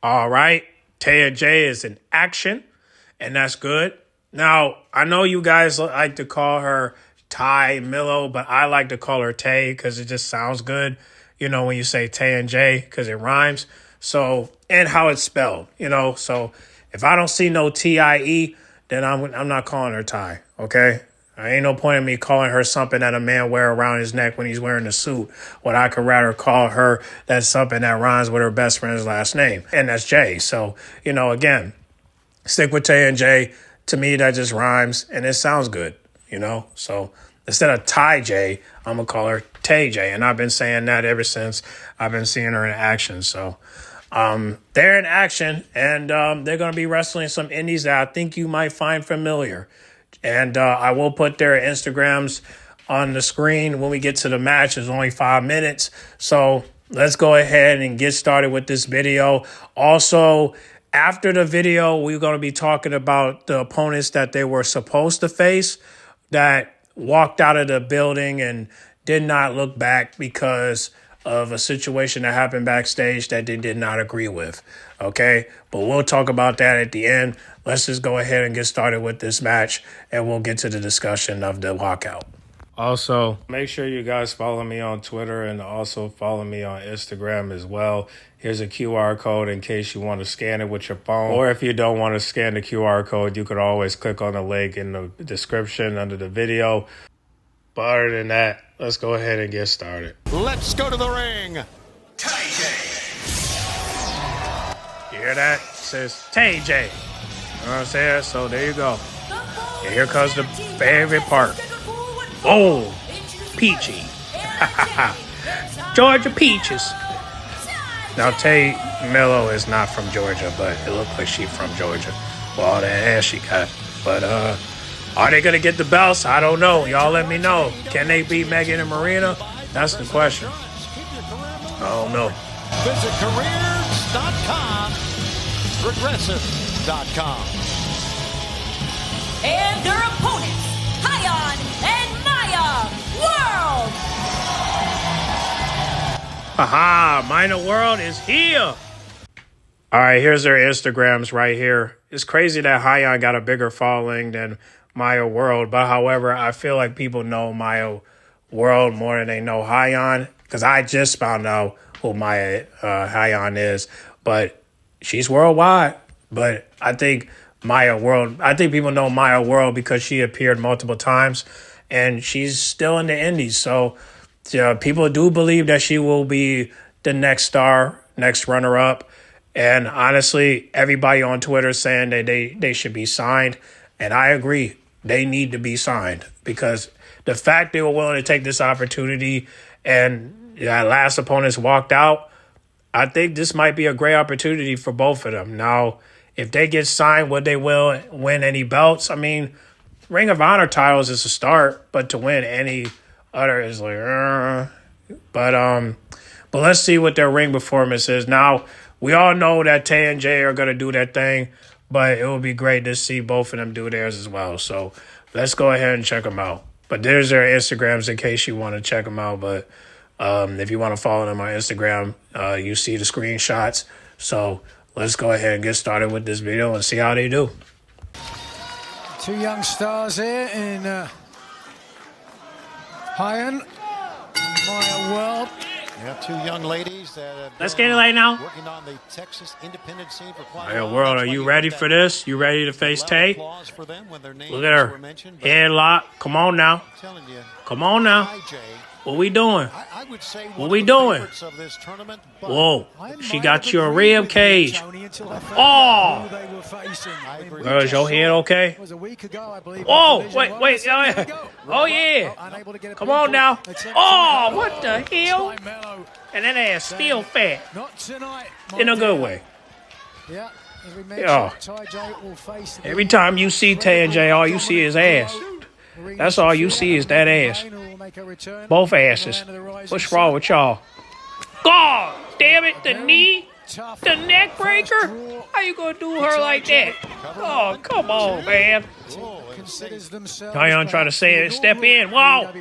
All right. TayJay is in action, and that's good. Now, I know you guys like to call her Ty Millo, but I like to call her Tay because it just sounds good, when you say Tay and J because it rhymes. So, and how it's spelled. So if I don't see no TIE, then I'm not calling her Ty, okay? I ain't no point in me calling her something that a man wear around his neck when he's wearing a suit. When I could rather call her that's something that rhymes with her best friend's last name, and that's Jay. So, again, stick with Tay and J. To me, that just rhymes, and it sounds good. So instead of TayJay, I'm going to call her TayJay, and I've been saying that ever since I've been seeing her in action. So they're in action, and they're going to be wrestling some indies that I think you might find familiar. And I will put their Instagrams on the screen when we get to the match. It's only 5 minutes. So let's go ahead and get started with this video. Also, after the video, we're going to be talking about the opponents that they were supposed to face that walked out of the building and did not look back because of a situation that happened backstage that they did not agree with. Okay, but we'll talk about that at the end. Let's just go ahead and get started with this match, and we'll get to the discussion of the lockout. Also, make sure you guys follow me on Twitter and also follow me on Instagram as well. Here's a QR code in case you want to scan it with your phone. Or if you don't want to scan the QR code, you could always click on the link in the description under the video. But other than that, let's go ahead and get started. Let's go to the ring. TayJay. You hear that? It says TayJay. You know what I'm saying? So there you go. And here comes the favorite part. Oh, Peachy. Georgia Peaches. Now, Tay Millo is not from Georgia, but it looked like she's from Georgia. With all that ass she got. But are they going to get the belts? I don't know. Y'all let me know. Can they beat Megan and Miranda? That's the question. I don't know. Visit careers.com, progressive.com. And their opponents, Hyon and Maya World. Haha, Minor World is here. All right, here's their Instagrams right here. It's crazy that Hyon got a bigger following than Maya World, but however, I feel like people know Maya World more than they know Hyon, because I just found out who Maya Hyon is, but she's worldwide. But I think people know Maya World because she appeared multiple times, and she's still in the indies. So people do believe that she will be the next star, next runner-up. And honestly, everybody on Twitter is saying that they should be signed. And I agree. They need to be signed because the fact they were willing to take this opportunity and that last opponents walked out, I think this might be a great opportunity for both of them. Now, if they get signed, would they will win any belts? I mean, Ring of Honor titles is a start, but to win any other is like, But let's see what their ring performance is. Now, we all know that Tay and Jay are going to do their thing, but it would be great to see both of them do theirs as well. So let's go ahead and check them out. But there's their Instagrams in case you want to check them out. But if you want to follow them on Instagram, you see the screenshots. So let's go ahead and get started with this video and see how they do. Two young stars here in Hyon, Maya World. Yeah, two young ladies that have Let's get it right now. working on the Texas independent scene for quite Maya a while. World, That's are why you get ready that for this? You ready to face loud Tay? applause for them when their names Look at her. were mentioned, but Headlock. Come on now. I'm telling you, Come on now. TayJay, What we doing? I would say What one we of the doing? favorites of this tournament, but Whoa. I She might got have you a agreed rib with you, cage. Tony, until I found Oh. out who they were facing. I I mean, agree. we Girl, is just your saw head okay? it was a week ago, I believe. Whoa, Collision wait, one. wait. There we go. Oh, yeah. Unable to get a Come on pinfall. now. Attempt Oh, to- what the hell? Ty Mello. And that ass still fat. Not tonight. my In a good dear. way. Yeah, as we mentioned, Yeah. TayJay will face Every time you see Tay and Jay, all you see is ass. That's all you see is that ass. Both asses. What's wrong with y'all? God damn it, the knee, the neck breaker. How you gonna do her like that? Oh, come on, man. Hyon trying to say it, step in. Whoa.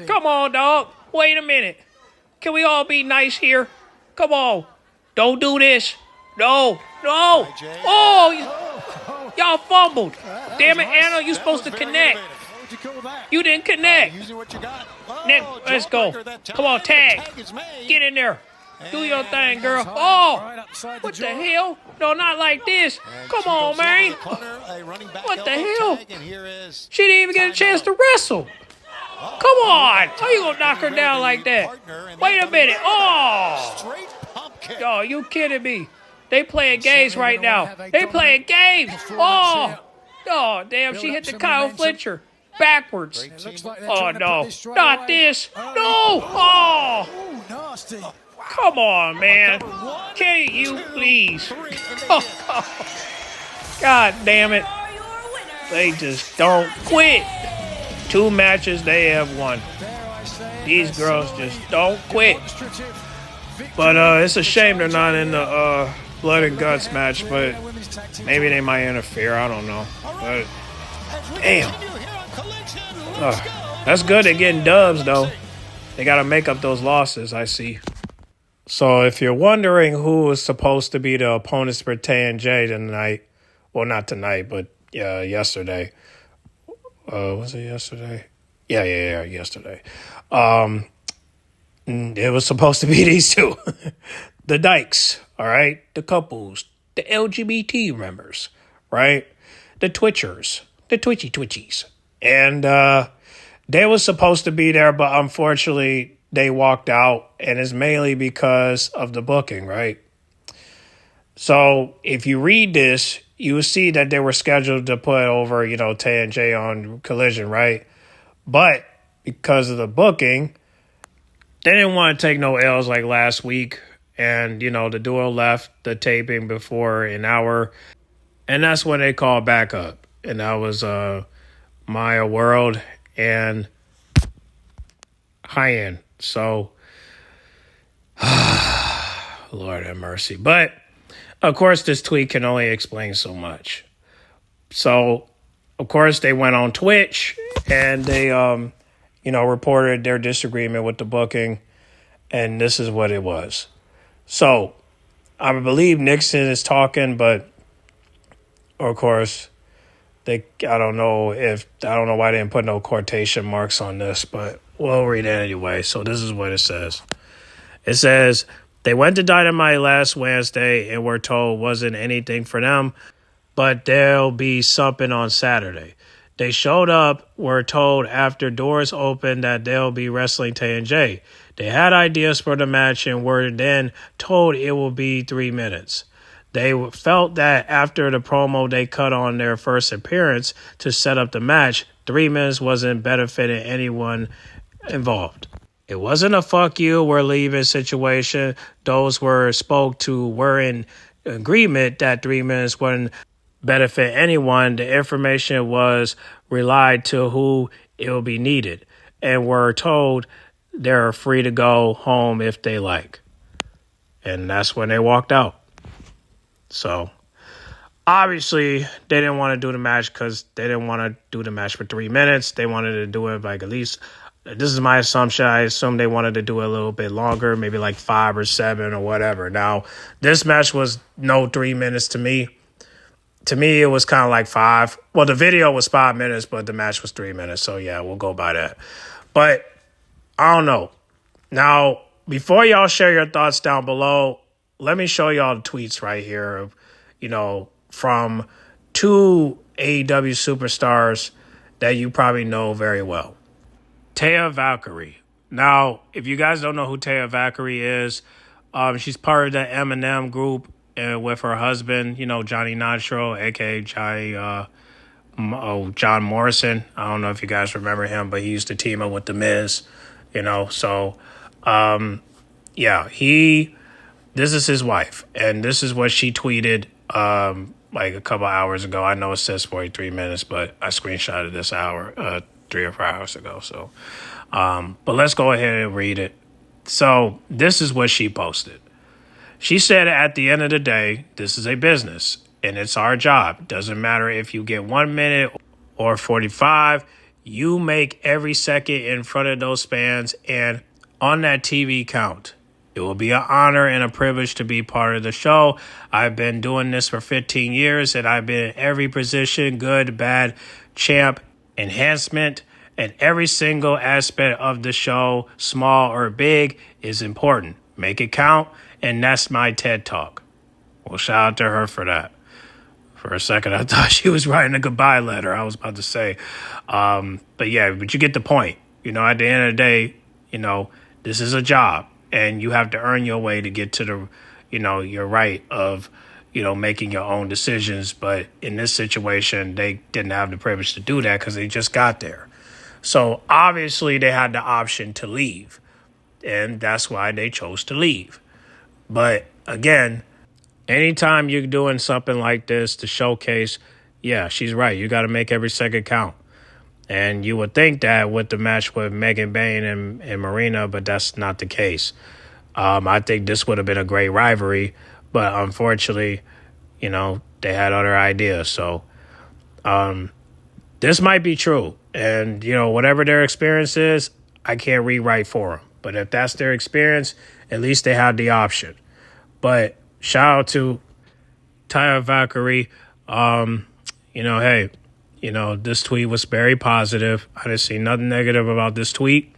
Come on, dog. Wait a minute. Can we all be nice here? Come on. Don't do this. No. TayJay. Oh, y'all fumbled. Damn it, Anna, you supposed to connect. What would you call that? You didn't connect. Using what you got. Nick, let's go. jawbreaker that time. Come on, tag. The is made. Get in there. Do your thing, girl. Right Oh, upside what the jaw. hell? No, not like this. And Come she on, goes into man. the corner, a running back What the elbow hell? tag, and here is She didn't even get a chance to wrestle. Come on. How you gonna knock her down like that? Wait a minute. Oh. straight pump kick. Yo, you kidding me? They playing games right now. They playing games. Oh. Oh, damn. She hit the Kyle Fletcher backwards. It looks like they're Oh, trying to put no. this straight Not away. this. No. Oh. Ooh, nasty. Come on, man. Can you please? God damn it. Are your winners. They just don't quit. 2 matches they have won. Dare I say, These girls just don't quit. demonstrative victory. But it's a shame they're not in the blood and guts match, but maybe they might interfere. I don't know. But damn. That's good. They're getting dubs, though. They got to make up those losses, I see. So if you're wondering who was supposed to be the opponents for TayJay tonight, well, not tonight, but yesterday. Was it yesterday? Yeah, yesterday. It was supposed to be these two. The dykes, all right? The couples, the LGBT members, right? The twitchers, the twitchies. And they was supposed to be there, but unfortunately they walked out, and it's mainly because of the booking, right? So if you read this, you will see that they were scheduled to put over, TayJay on Collision, right? But because of the booking, they didn't want to take no L's like last week. And, the duo left the taping before an hour. And that's when they called back up. And that was Maya World and High End. So, Lord have mercy. But, of course, this tweet can only explain so much. So, of course, they went on Twitch and they, reported their disagreement with the booking. And this is what it was. So, I believe Nixon is talking, but, of course, I don't know why they didn't put no quotation marks on this, but we'll read it anyway. So this is what it says. It says, they went to Dynamite last Wednesday and were told wasn't anything for them, but there'll be something on Saturday. They showed up, were told after doors opened that they'll be wrestling TayJay. They had ideas for the match and were then told it will be 3 minutes. They felt that after the promo they cut on their first appearance to set up the match, 3 minutes wasn't benefiting anyone involved. It wasn't a fuck you, we're leaving situation. Those were spoke to were in agreement that 3 minutes wouldn't benefit anyone. The information was relied to who it will be needed and were told they're free to go home if they like. And that's when they walked out. So, obviously, they didn't want to do the match because they didn't want to do the match for 3 minutes. They wanted to do it like at least, this is my assumption, I assume they wanted to do it a little bit longer, maybe like 5 or 7 or whatever. Now, this match was no 3 minutes to me. To me, it was kind of like 5. Well, the video was 5 minutes, but the match was 3 minutes. So, yeah, we'll go by that. But, I don't know. Now, before y'all share your thoughts down below, let me show y'all the tweets right here, from 2 AEW superstars that you probably know very well. Taya Valkyrie. Now, if you guys don't know who Taya Valkyrie is, she's part of the Eminem group with her husband, Johnny Nitro, a.k.a. John Morrison. I don't know if you guys remember him, but he used to team up with The Miz, So, this is his wife, and this is what she tweeted like a couple hours ago. I know it says 43 minutes, but I screenshotted this 3 or 4 hours ago. So, but let's go ahead and read it. So this is what she posted. She said, at the end of the day, this is a business, and it's our job. Doesn't matter if you get 1 minute or 45. You make every second in front of those fans and on that TV count. It will be an honor and a privilege to be part of the show. I've been doing this for 15 years, and I've been in every position, good, bad, champ, enhancement, and every single aspect of the show, small or big, is important. Make it count, and that's my TED Talk. Well, shout out to her for that. For a second, I thought she was writing a goodbye letter. I was about to say. But you get the point. At the end of the day, this is a job, and you have to earn your way to get to the, your right of, making your own decisions. But in this situation, they didn't have the privilege to do that because they just got there. So obviously they had the option to leave, and that's why they chose to leave. But again, anytime you're doing something like this to showcase, yeah, she's right. You got to make every second count. And you would think that with the match with Megan Bayne and Miranda, but that's not the case. I think this would have been a great rivalry, but unfortunately, they had other ideas. So this might be true. And, whatever their experience is, I can't rewrite for them. But if that's their experience, at least they had the option. But shout out to Taya Valkyrie. This tweet was very positive. I didn't see nothing negative about this tweet.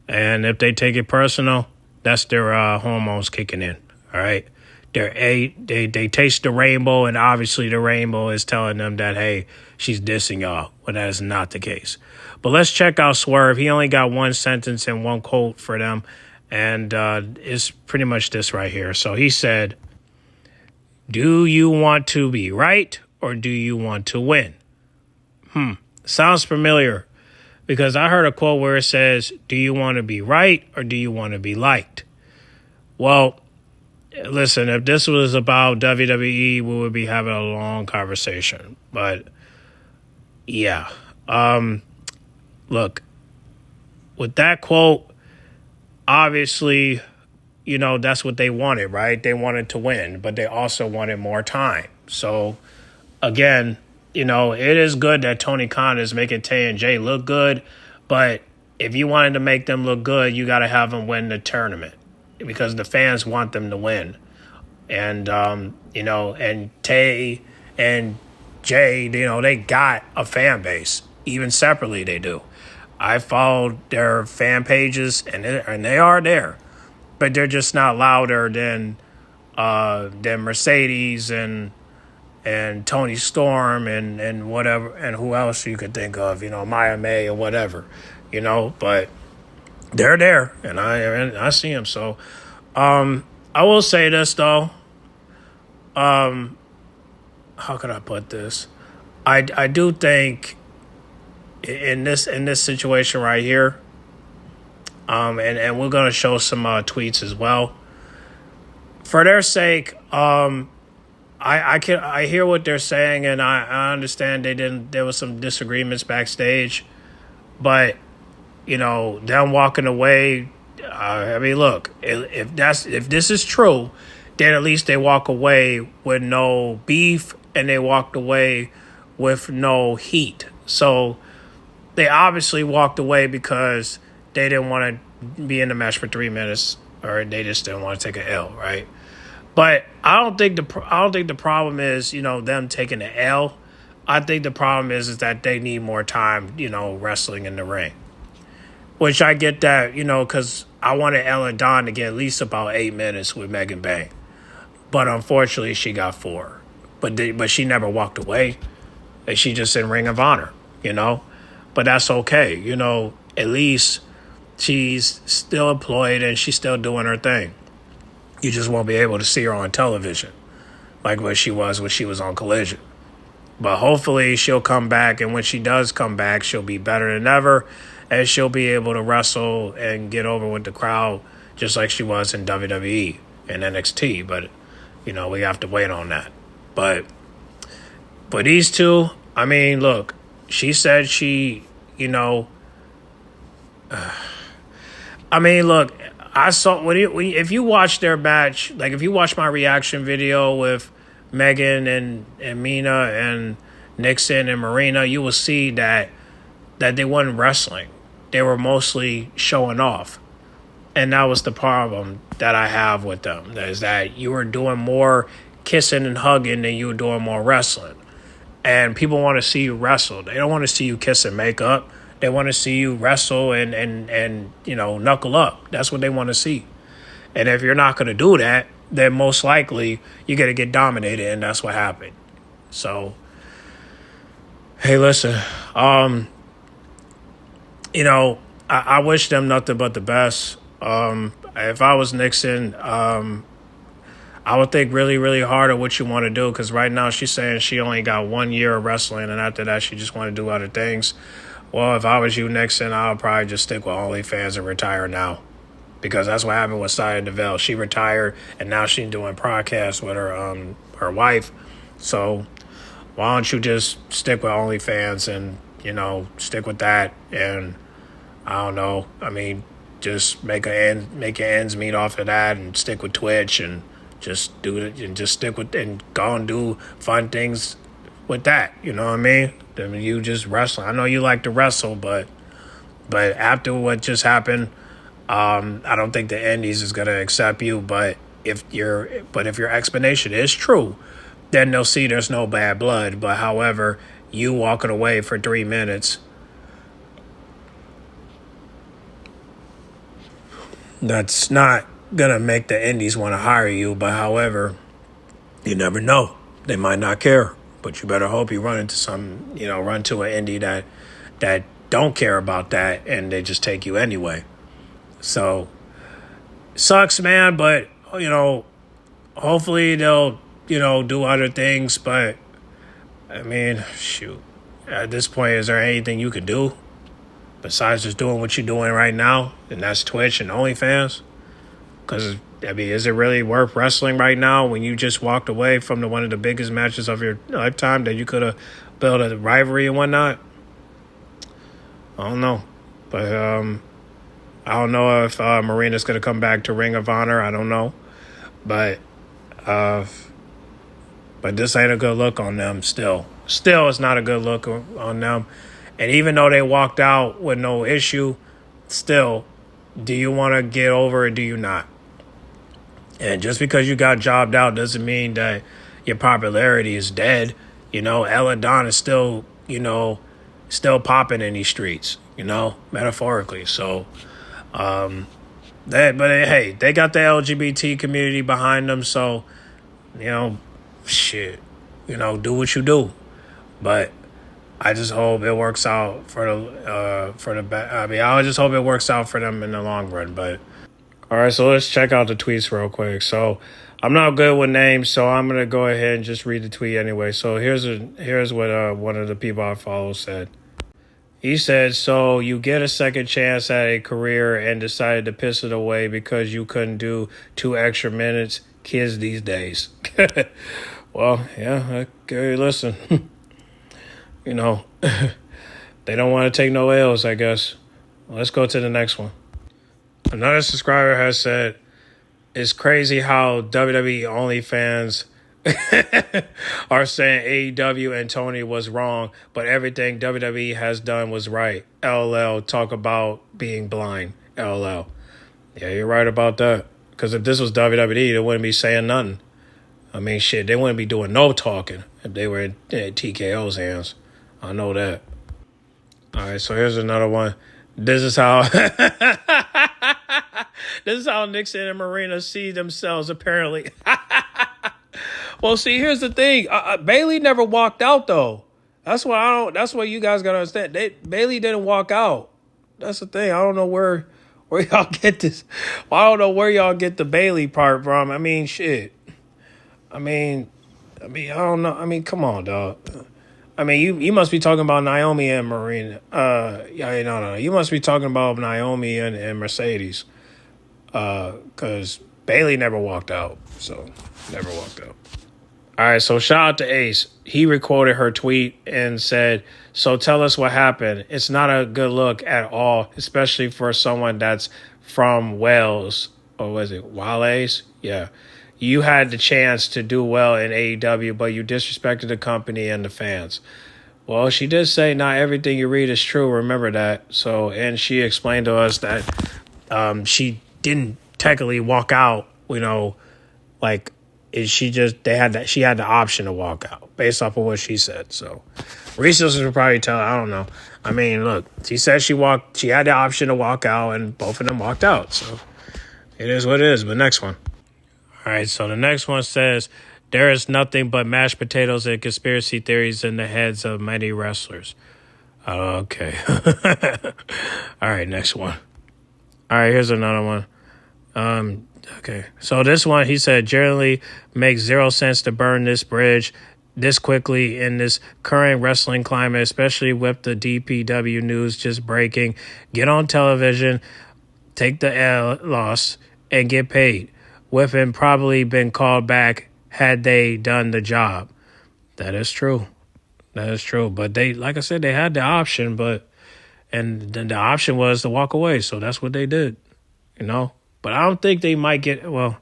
And if they take it personal, that's their hormones kicking in. All right. They taste the rainbow, and obviously the rainbow is telling them that, hey, she's dissing y'all. Well, that is not the case. But let's check out Swerve. He only got one sentence and one quote for them, and it's pretty much this right here. So he said, "Do you want to be right or do you want to win?" Sounds familiar because I heard a quote where it says, "Do you want to be right or do you want to be liked?" Well, listen, if this was about WWE, we would be having a long conversation. But, yeah. Look, with that quote, obviously, that's what they wanted, right? They wanted to win, but they also wanted more time. So, again, it is good that Tony Khan is making TayJay look good, but if you wanted to make them look good, you got to have them win the tournament, because the fans want them to win. And, and Tay and Jay, they got a fan base. Even separately, they do. I followed their fan pages, and they are there. But they're just not louder than Mercedes and Tony Storm and whatever, and who else you could think of, Maya May or whatever, But they're there, and I see them. So, I will say this though. How could I put this? I do think in this situation right here, and we're gonna show some tweets as well. For their sake, I hear what they're saying, and I understand there was some disagreements backstage, but them walking away. Look, if this is true, then at least they walk away with no beef and they walked away with no heat. So they obviously walked away because they didn't want to be in the match for 3 minutes, or they just didn't want to take an L, right? But I don't think the problem is them taking the L. I think the problem is that they need more time wrestling in the ring. Which I get that, because I wanted Ella Dawn to get at least about 8 minutes with Megan Bayne. But unfortunately, she got 4. But she never walked away. And she just in Ring of Honor, But that's okay. At least she's still employed and she's still doing her thing. You just won't be able to see her on television like what she was when she was on Collision. But hopefully she'll come back, and when she does come back, she'll be better than ever. And she'll be able to wrestle and get over with the crowd just like she was in WWE and NXT. But, we have to wait on that. But for these two, look, she said she, look, I saw, if you watch their match, like if you watch my reaction video with Megan and Mina and Nixon and Miranda, you will see that they weren't wrestling. They were mostly showing off. And that was the problem that I have with them, is that you were doing more kissing and hugging than you were doing more wrestling. And people want to see you wrestle. They don't want to see you kiss and make up. They want to see you wrestle and knuckle up. That's what they want to see. And if you're not going to do that, then most likely you're going to get dominated, and that's what happened. So, hey, listen, I wish them nothing but the best. If I was Nixon, I would think really, really hard at what you want to do, because right now she's saying she only got 1 year of wrestling, and after that she just want to do other things. Well, if I was you, Nixon, I would probably just stick with OnlyFans and retire now, because that's what happened with Saya DeVille. She retired, and now she's doing podcasts with her wife. So why don't you just stick with OnlyFans and stick with that, and I don't know. I mean, just make your ends meet off of that, and stick with Twitch and just do it, and just stick with and go and do fun things with that. You know what I mean? I mean, you just wrestle. I know you like to wrestle, but after what just happened, I don't think the Indies is gonna accept you. But if your explanation is true, then they'll see there's no bad blood. But however, you walking away for 3 minutes, that's not gonna make the Indies want to hire you. But however, you never know. They might not care. But you better hope you run to run to an indie that don't care about that, and they just take you anyway. So, sucks, man, but, hopefully they'll, do other things. But, I mean, shoot, at this point, is there anything you can do besides just doing what you're doing right now? And that's Twitch and OnlyFans? Because, I mean, is it really worth wrestling right now when you just walked away from one of the biggest matches of your lifetime that you could have built a rivalry and whatnot? I don't know. But I don't know if Miranda's going to come back to Ring of Honor. I don't know. But this ain't a good look on them still. Still, it's not a good look on them. And even though they walked out with no issue, still, do you want to get over it? Do you not? And just because you got jobbed out doesn't mean that your popularity is dead. Ella Dawn is still, still popping in these streets, metaphorically. So, hey, they got the LGBT community behind them. So, shit, do what you do. But I just hope it works out for the I mean, I just hope it works out for them in the long run. But all right, so let's check out the tweets real quick. So I'm not good with names, so I'm gonna go ahead and just read the tweet anyway. So here's what one of the people I follow said. He said, "So you get a second chance at a career and decided to piss it away because you couldn't do 2 extra minutes. Kids these days." Well, yeah. Okay, listen. They don't want to take no L's, I guess. Let's go to the next one. Another subscriber has said, "It's crazy how WWE OnlyFans are saying AEW and Tony was wrong, but everything WWE has done was right. LOL, talk about being blind. LOL." Yeah, you're right about that. Because if this was WWE, they wouldn't be saying nothing. I mean, shit, they wouldn't be doing no talking if they were in TKO's hands. I know that. All right, so here's another one. This is how Nixon and Miranda see themselves, apparently. Well, see, here's the thing. Bailey never walked out, though. That's what you guys gotta understand. Bailey didn't walk out. That's the thing. I don't know where y'all get this. Well, I don't know where y'all get the Bailey part from. I mean, shit. I mean, I don't know. I mean, come on, dog. I mean, you must be talking about Naomi and Marina. No. You must be talking about Naomi and Mercedes. Because Bailey never walked out. So, never walked out. All right, so shout out to Ace. He recorded her tweet and said, "So tell us what happened. It's not a good look at all, especially for someone that's from Wales." Or was it Wales? Yeah. "You had the chance to do well in AEW, but you disrespected the company and the fans." Well, she did say not everything you read is true. Remember that. So, and she explained to us that she didn't technically walk out, like she had the option to walk out based off of what she said. So resources would probably tell. I don't know. I mean, look, she said she had the option to walk out, and both of them walked out. So it is what it is. But next one. All right. So the next one says there is nothing but mashed potatoes and conspiracy theories in the heads of many wrestlers. Okay. All right. Next one. All right. Here's another one. Okay. So this one, he said, generally makes zero sense to burn this bridge this quickly in this current wrestling climate, especially with the DPW news just breaking. Get on television, take the loss, and get paid. With him probably been called back had they done the job. That is true. That is true. But they, like I said, they had the option, and then the option was to walk away. So that's what they did, But I don't think they might I don't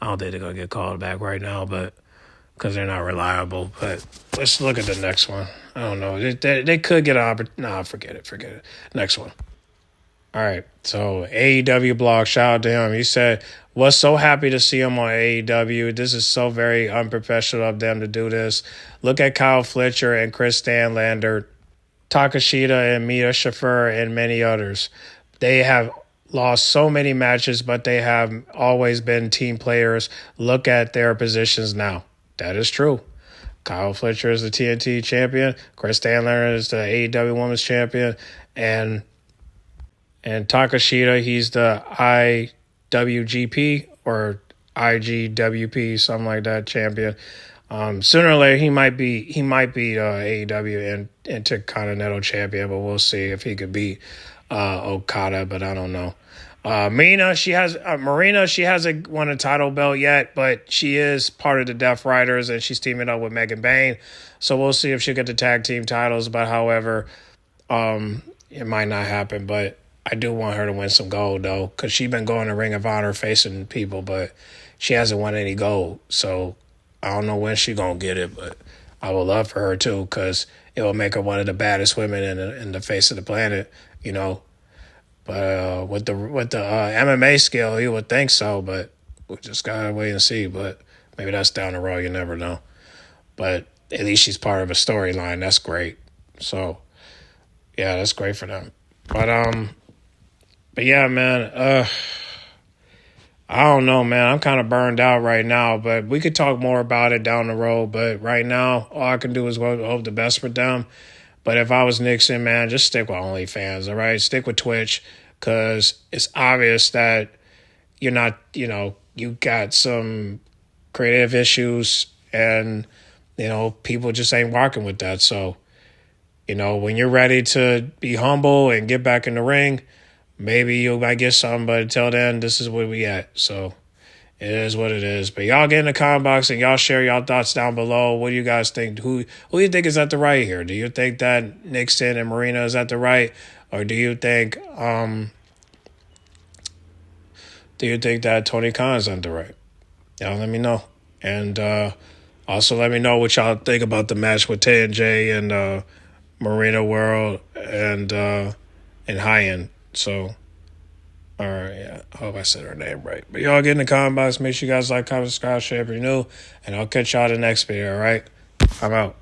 think they're going to get called back right now, but because they're not reliable. But let's look at the next one. I don't know. They could get an opportunity. Nah, forget it. Next one. All right. So AEW blog, shout out to him. He said, was so happy to see him on AEW. This is so very unprofessional of them to do this. Look at Kyle Fletcher and Chris Stanlander, Takashita and Mia Shafir, and many others. They have lost so many matches, but they have always been team players. Look at their positions now. That is true. Kyle Fletcher is the TNT champion. Chris Stanlander is the AEW Women's champion. And Takashita, he's the IWGP or IGWP, something like that, champion. Sooner or later, he might be AEW and Intercontinental champion, but we'll see if he could beat Okada, but I don't know. Marina, she hasn't won a title belt yet, but she is part of the Death Riders, and she's teaming up with Megan Bayne. So we'll see if she'll get the tag team titles. But however, it might not happen. But I do want her to win some gold, though, because she's been going to Ring of Honor facing people, but she hasn't won any gold. So I don't know when she's going to get it, but I would love for her, too, because it will make her one of the baddest women in the face of the planet, But with the MMA skill, you would think so, but we just gotta wait and see. But maybe that's down the road. You never know. But at least she's part of a storyline. That's great. So yeah, that's great for them. But yeah, man. I don't know, man. I'm kind of burned out right now. But we could talk more about it down the road. But right now, all I can do is hope the best for them. But if I was Nixon, man, just stick with OnlyFans, all right? Stick with Twitch, because it's obvious that you're not, you got some creative issues and, people just ain't rocking with that. So, when you're ready to be humble and get back in the ring, maybe you might get something. But until then, this is where we at. So it is what it is. But y'all get in the comment box and y'all share y'all thoughts down below. What do you guys think? Who do you think is at the right here? Do you think that Nixon and Marina is at the right? Or do you think that Tony Khan is at the right? Y'all let me know. And also let me know what y'all think about the match with TayJay and Marina World and High End. So all right, yeah. I hope I said her name right. But y'all get in the comment box. Make sure you guys like, comment, subscribe, share if you're new. And I'll catch y'all in the next video, all right? I'm out.